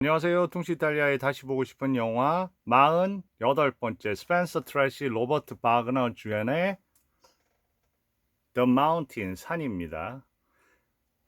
안녕하세요. 퉁시 이탈리아에 다시 보고 싶은 영화 48번째 스펜서 트래시 로버트 바그너 주연의 The Mountain 산입니다.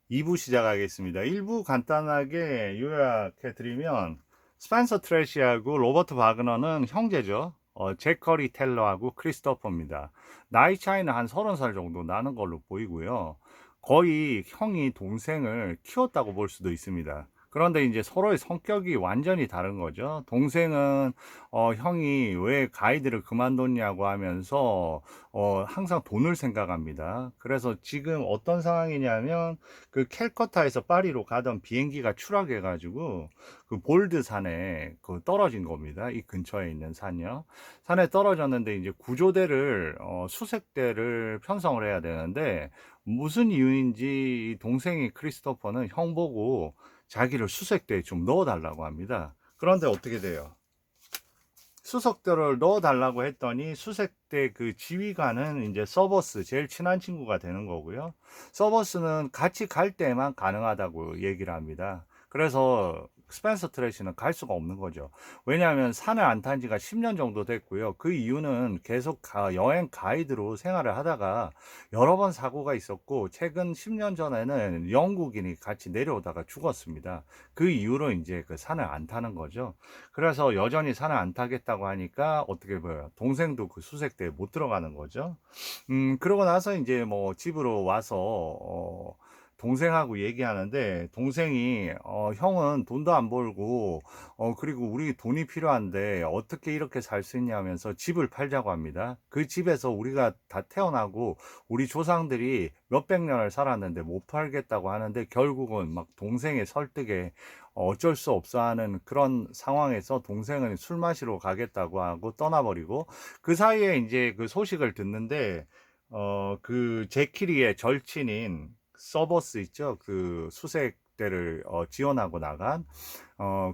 2부 시작하겠습니다. 1부 간단하게 요약해 드리면 스펜서 트래시하고 로버트 바그너는 형제죠. 잭 커리 텔러하고 크리스토퍼입니다. 나이 차이는 한 30살 정도 나는 걸로 보이고요. 거의 형이 동생을 키웠다고 볼 수도 있습니다. 그런데 이제 서로의 성격이 완전히 다른 거죠. 동생은 형이 왜 가이드를 그만뒀냐고 하면서 항상 돈을 생각합니다. 그래서 지금 어떤 상황이냐면 그 캘커타에서 파리로 가던 비행기가 추락해가지고 그 볼드 산에 그 떨어진 겁니다. 이 근처에 있는 산이요. 산에 떨어졌는데 이제 구조대를 수색대를 편성을 해야 되는데 무슨 이유인지 이 동생이 크리스토퍼는 형 보고 자기를 수색대에 좀 넣어달라고 합니다. 그런데 어떻게 돼요? 수색대를 넣어달라고 했더니 수색대 그 지휘관은 이제 서버스 제일 친한 친구가 되는 거고요. 서버스는 같이 갈 때만 가능하다고 얘기를 합니다. 그래서 스펜서 트래시는 갈 수가 없는 거죠. 왜냐하면 산을 안 탄 지가 10년 정도 됐고요. 그 이유는 계속 여행 가이드로 생활을 하다가 여러 번 사고가 있었고 최근 10년 전에는 영국인이 같이 내려오다가 죽었습니다. 그 이후로 이제 그 산을 안 타는 거죠. 그래서 여전히 산을 안 타겠다고 하니까 어떻게 보여요? 동생도 그 수색대에 못 들어가는 거죠. 그러고 나서 이제 뭐 집으로 와서 동생하고 얘기하는데 동생이 형은 돈도 안 벌고 그리고 우리 돈이 필요한데 어떻게 이렇게 살 수 있냐면서 집을 팔자고 합니다. 그 집에서 우리가 다 태어나고 우리 조상들이 몇백 년을 살았는데 못 팔겠다고 하는데 결국은 막 동생의 설득에 어쩔 수 없어 하는 그런 상황에서 동생은 술 마시러 가겠다고 하고 떠나버리고 그 사이에 이제 그 소식을 듣는데 그 제키리의 절친인 서버스 있죠? 그 수색대를 지원하고 나간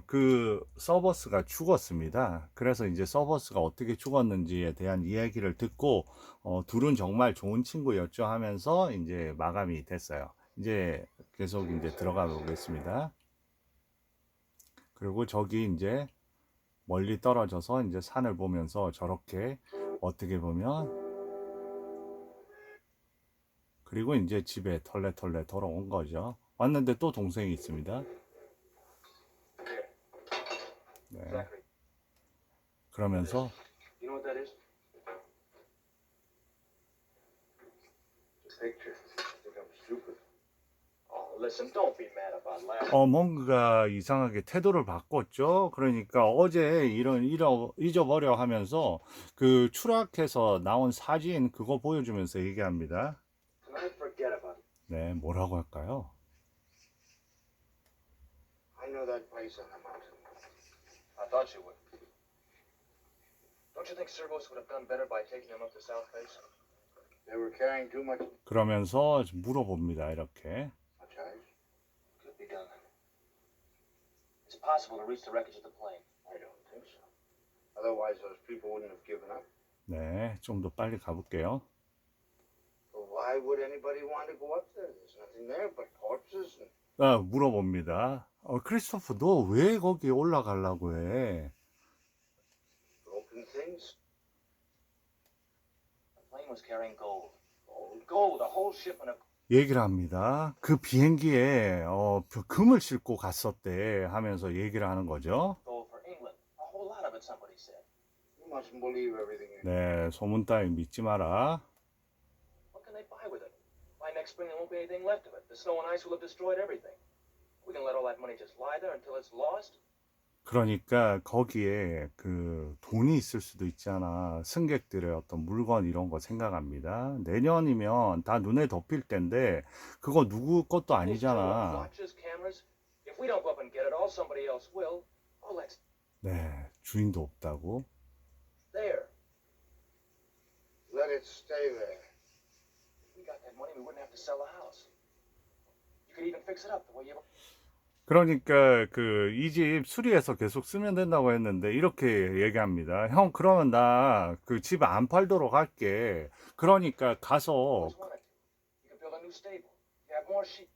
그 서버스가 죽었습니다. 그래서 이제 서버스가 어떻게 죽었는지에 대한 이야기를 듣고 둘은 정말 좋은 친구였죠 하면서 이제 마감이 됐어요. 이제 계속 이제 들어가 보겠습니다. 그리고 저기 이제 멀리 떨어져서 이제 산을 보면서 저렇게 어떻게 보면 그리고 이제 집에 털레털레 돌아온 거죠. 왔는데 또 동생이 있습니다. 네. 그러면서 뭔가 이상하게 태도를 바꿨죠. 그러니까 어제 이런 잊어버려 하면서 그 추락해서 나온 사진 그거 보여주면서 얘기합니다. 네, 뭐라고 할까요? I know that place on the mountain. I thought you would. Don't you think Servos would have done better by taking them up the south face? They were carrying too much 그러면서 물어봅니다. 이렇게. ice. Could be done. Is it possible to reach the wreckage of the plane? I don't think so. Otherwise, those people wouldn't have given up. 네, 좀 더 빨리 가볼게요. But why would anybody want to go up there? There's nothing there but corpses and 물어봅니다. 크리스토프, 너 왜 거기 올라가려고 해? broken things. The plane was carrying gold. Gold, a whole shipment of. 얘기를 합니다. 그 비행기에 금을 싣고 갔었대 하면서 얘기를 하는 거죠. Gold for England. A whole lot of it, somebody said. You mustn't believe everything. 네, 소문 따위 믿지 마라. What can they buy with it? By next spring, there won't be anything left of it. The snow and ice will have destroyed everything. We can let all that money just lie there until it's lost. 그러니까 거기에 그 돈이 있을 수도 있잖아. 승객들의 어떤 물건 이런 거 생각합니다. 내년이면 다 눈에 덮일 텐데 그거 누구 것도 아니잖아. Watches, cameras. If we don't go up and get it all, somebody else will. Oh, let's 네, 주인도 없다고. there. Let it stay there. If we got that money, we wouldn't have to sell the house. You could even fix it up the way you. 그러니까 그 이 집 수리해서 계속 쓰면 된다고 했는데 이렇게 얘기합니다. 형 그러면 나 그 집 안 팔도록 할게. 그러니까 가서 Always wanted to. You could build a new stable. You have more sheep.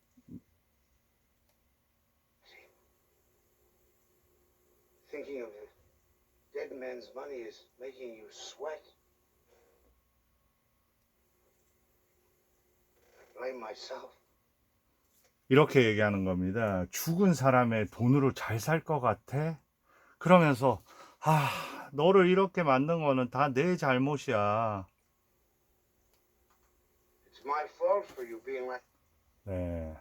Thinking of the dead man's money is making you sweat. I blame myself. 이렇게 얘기하는 겁니다. 죽은 사람의 돈으로 잘 살 것 같아? 그러면서 너를 이렇게 만든 거는 다 내 잘못이야. It's my fault for you being like. 네.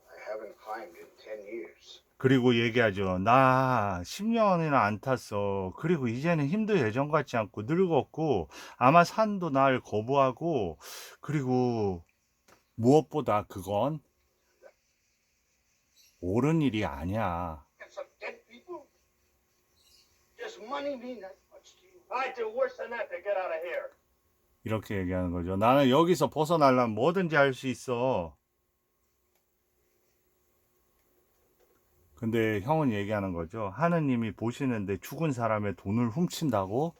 I haven't climbed in 10 years. 그리고 얘기하죠. 나 10년이나 안 탔어. 그리고 이제는 힘도 예전 같지 않고 늙었고 아마 산도 날 거부하고 그리고 무엇보다 그건 옳은 일이 아니야. And some dead people? Does money mean that much to you? I'd do worse than that to get out of here. 이렇게 얘기하는 거죠. 나는 여기서 벗어나려면 뭐든지 할 수 있어. 근데 형은 얘기하는 거죠. 하느님이 보시는데 죽은 사람의 돈을 훔친다고?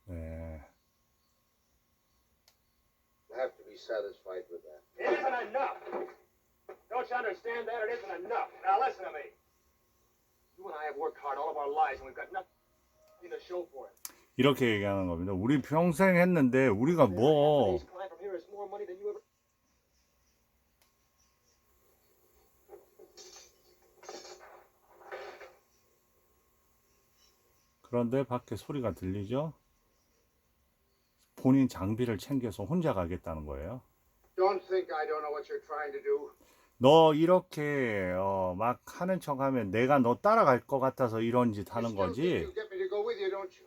네. You have to be satisfied with that. It isn't enough. Don't you understand that? It isn't enough. Now listen to me. You and I have worked hard all of our lives, and we've got nothing to show for it. 이렇게 얘기하는 겁니다. 우리 평생 했는데 우리가 뭐 Today's climb from here is more money than you ever. 그런데 밖에 소리가 들리죠? 본인 장비를 챙겨서 혼자 가겠다는 거예요. Don't think I don't know what you're trying to do. 너 이렇게 막 하는 척하면 내가 너 따라갈 것 같아서 이런 짓 하는 You still 거지. think you get me to go with you, don't you?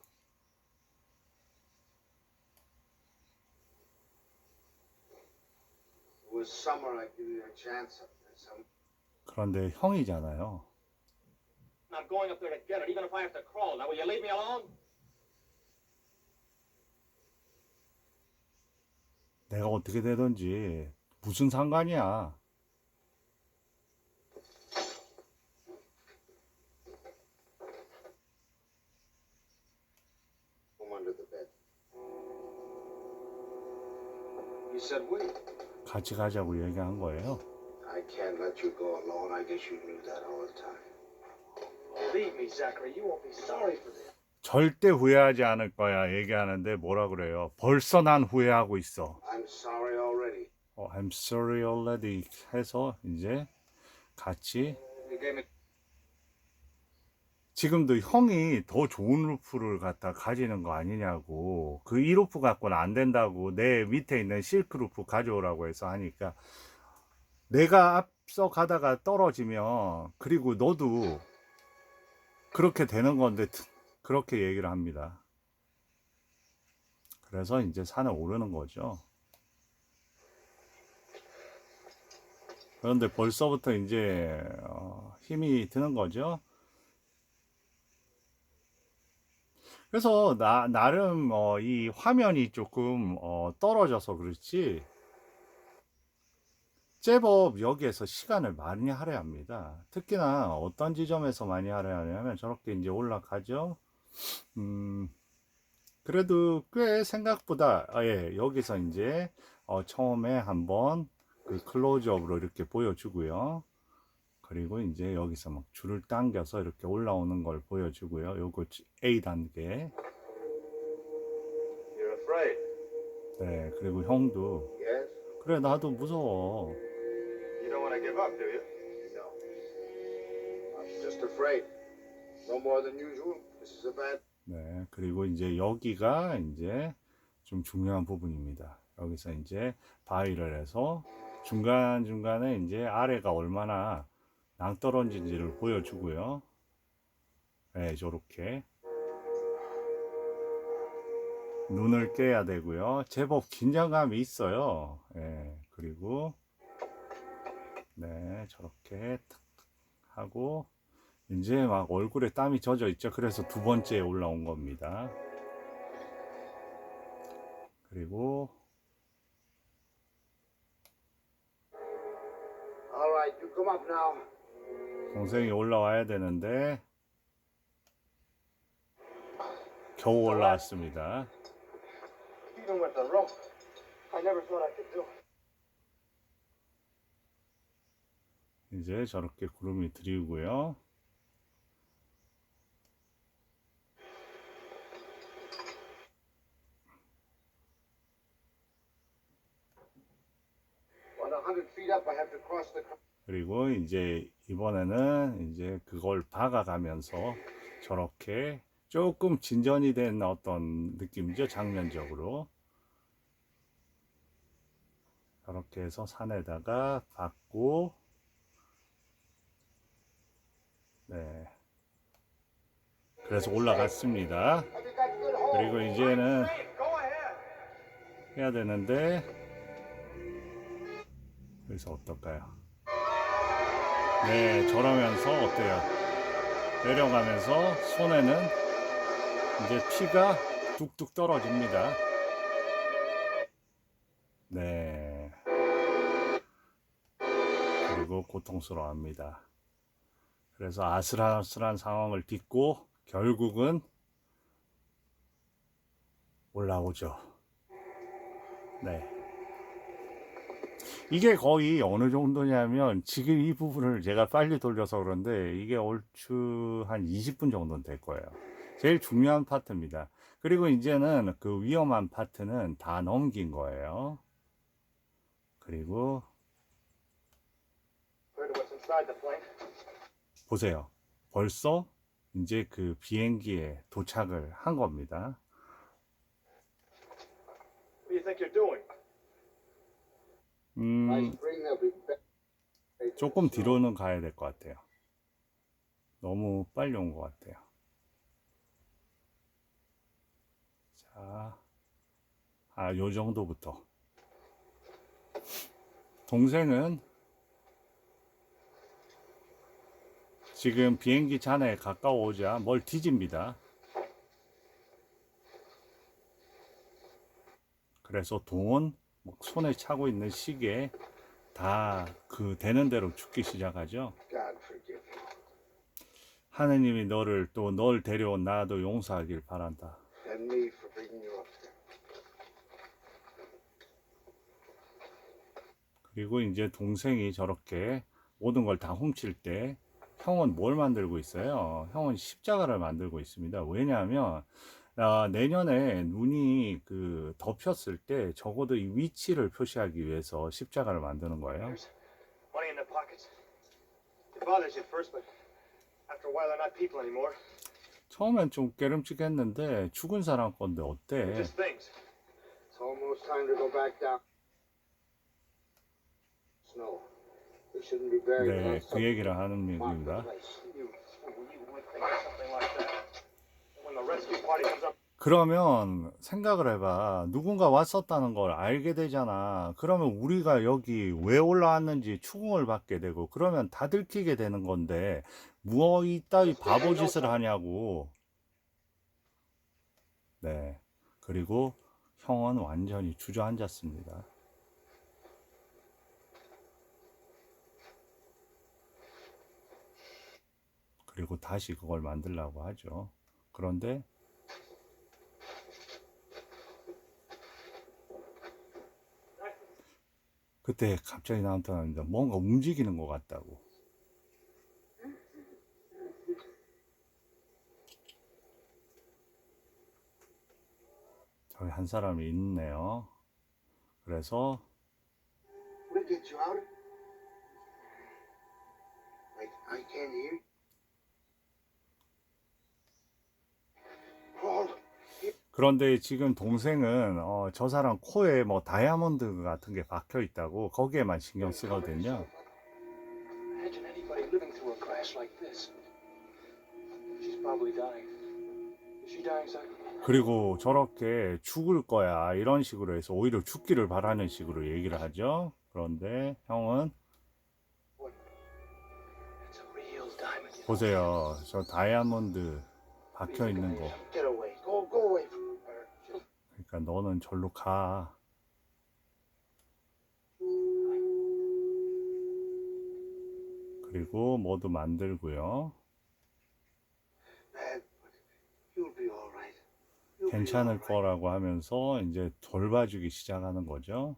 It was summer. I give you a chance up there. 그런데 형이잖아요. I'm going up there to get it, even if I have to crawl. Now, will you leave me alone? 내가 어떻게 되든지 무슨 상관이야. I'm under the bed. You said wait. 같이 가자고 얘기한 거예요. I can't let you go alone. I guess you knew that all the time. Believe me, Zachary, you won't be sorry for this. 절대 후회하지 않을 거야 얘기하는데 뭐라 그래요? 벌써 난 후회하고 있어. I'm sorry already. I'm sorry already 해서 이제 같이 You gave me. 지금도 형이 더 좋은 루프를 갖다 가지는 거 아니냐고. 그 이 루프 갖고는 안 된다고 내 밑에 있는 실크 루프 가져오라고 해서 하니까 내가 앞서 가다가 떨어지면 그리고 너도 그렇게 되는 건데 그렇게 얘기를 합니다. 그래서 이제 산에 오르는 거죠. 그런데 벌써부터 이제 힘이 드는 거죠. 그래서 나름 이 화면이 조금 떨어져서 그렇지 제법 여기에서 시간을 많이 할애합니다. 특히나 어떤 지점에서 많이 할애하냐면 저렇게 이제 올라가죠. 그래도 꽤 생각보다 예, 여기서 이제 처음에 한번 그 클로즈업으로 이렇게 보여주고요. 그리고 이제 여기서 막 줄을 당겨서 이렇게 올라오는 걸 보여주고요. 요거 A 단계. You're afraid. 네, 그리고 형도 Yes. 그래 나도 무서워. You don't want to give up, do you? No. I'm just afraid. No more than usual. This is a bad. 네, 그리고 이제 여기가 이제 좀 중요한 부분입니다. 여기서 이제 바위를 해서 중간중간에 이제 아래가 얼마나 낭떠러진지를 보여주고요. 네, 저렇게. 눈을 깨야 되고요. 제법 긴장감이 있어요. 네, 그리고 네, 저렇게 탁 하고 이제 막 얼굴에 땀이 젖어 있죠. 그래서 두 번째에 올라온 겁니다. 그리고 All right, you come up now. 동생이 올라와야 되는데 겨우 올라왔습니다. Even with the rope, I never thought I could do it. 이제 저렇게 구름이 들이고요. About 100 feet up, I have to cross the. 그리고 이제 이번에는 이제 그걸 박아가면서 저렇게 조금 진전이 된 어떤 느낌이죠. 장면적으로. 저렇게 해서 산에다가 박고, 네. 그래서 올라갔습니다. 그리고 이제는 해야 되는데, 여기서 어떨까요? 네, 저러면서 어때요? 내려가면서 손에는 이제 피가 뚝뚝 떨어집니다. 네. 그리고 고통스러워합니다. 그래서 아슬아슬한 상황을 딛고 결국은 올라오죠. 네. 이게 거의 어느 정도냐면 지금 이 부분을 제가 빨리 돌려서 그런데 이게 얼추 한 20분 정도는 될 거예요. 제일 중요한 파트입니다. 그리고 이제는 그 위험한 파트는 다 넘긴 거예요. 그리고 Heard what's inside the plane. 보세요. 벌써 이제 그 비행기에 도착을 한 겁니다. What do you think you're doing? Spring, they'll be back. 조금 뒤로는 가야 될 것 같아요. 너무 빨리 온 것 같아요. 자, 요 정도부터. 동생은 지금 비행기 잔에 가까워오자 뭘 뒤집니다. 그래서 돈, 손에 차고 있는 시계 다 그 되는 대로 죽기 시작하죠. God forgive you. 하느님이 너를 또 널 데려온 나도 용서하길 바란다. And me for bringing you up there. 그리고 이제 동생이 저렇게 모든 걸 다 훔칠 때 형은 뭘 만들고 있어요? 형은 십자가를 만들고 있습니다. 왜냐하면 내년에 눈이 그 덮였을 때 적어도 이 위치를 표시하기 위해서 십자가를 만드는 거예요. There's money in their pockets. It bothers you at first, but after a while, they're not people anymore. 처음엔 좀 깨름직했는데 죽은 사람 건데 They're 어때? just things. It's almost time to go back down. Snow. We shouldn't be buried 네, without 그 something 얘기를 to 하는 mark the 얘기입니다. place. You would think of something like that. When the rescue party comes up. 그러면 생각을 해봐. 누군가 왔었다는 걸 알게 되잖아. 그러면 우리가 여기 왜 올라왔는지 추궁을 받게 되고, 그러면 다 들키게 되는 건데, 뭐 이따위 바보 짓을 하냐고. 네. 그리고 형은 완전히 주저앉았습니다. 그리고 다시 그걸 만들려고 하죠. 그런데 그때 갑자기 나타납니다. 뭔가 움직이는 것 같다고. 저기 한 사람이 있네요. 그래서 We'll get you out. I can't hear. Paul. 그런데 지금 동생은 저 사람 코에 뭐 다이아몬드 같은 게 박혀 있다고 거기에만 신경 쓰거든요. Imagine anybody living through a crash like this. She's probably dying. Is she dying, sir? 그리고 저렇게 죽을 거야 이런 식으로 해서 오히려 죽기를 바라는 식으로 얘기를 하죠. 그런데 형은 It's a real diamond. 보세요. 저 다이아몬드 박혀 있는 거. Get away. Go away from her. 그러니까 너는 절로 가. 그리고 모두 만들고요. Bad, but you'll be all right. You'll 괜찮을 거라고 하면서 이제 돌봐주기 시작하는 거죠.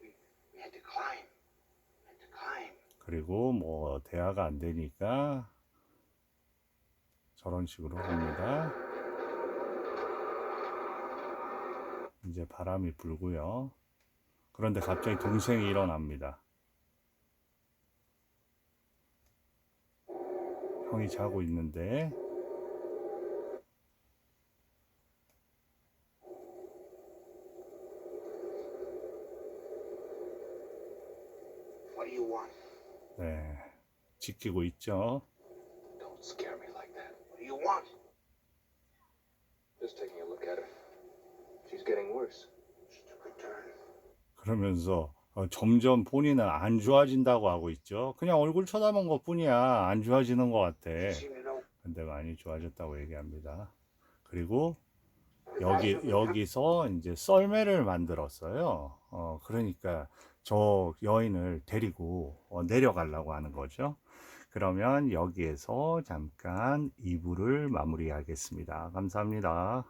We had to climb. We had to climb. 그리고 뭐 대화가 안 되니까 저런 식으로 합니다. 이제 바람이 불고요. 그런데 갑자기 동생이 일어납니다. 형이 자고 있는데 What do you want? 네, 지키고 있죠. Don't scare me like that. What do you want? Just taking a look at her. She's getting worse. She took a turn. 그러면서 점점 본인은 안 좋아진다고 하고 있죠. 그냥 얼굴 쳐다본 것 뿐이야. 안 좋아지는 것 같아. She seemed to know. 근데 많이 좋아졌다고 얘기합니다. 그리고 여기서 이제 썰매를 만들었어요. 그러니까 저 여인을 데리고 내려가려고 하는 거죠. 그러면 여기에서 잠깐 2부를 마무리하겠습니다. 감사합니다.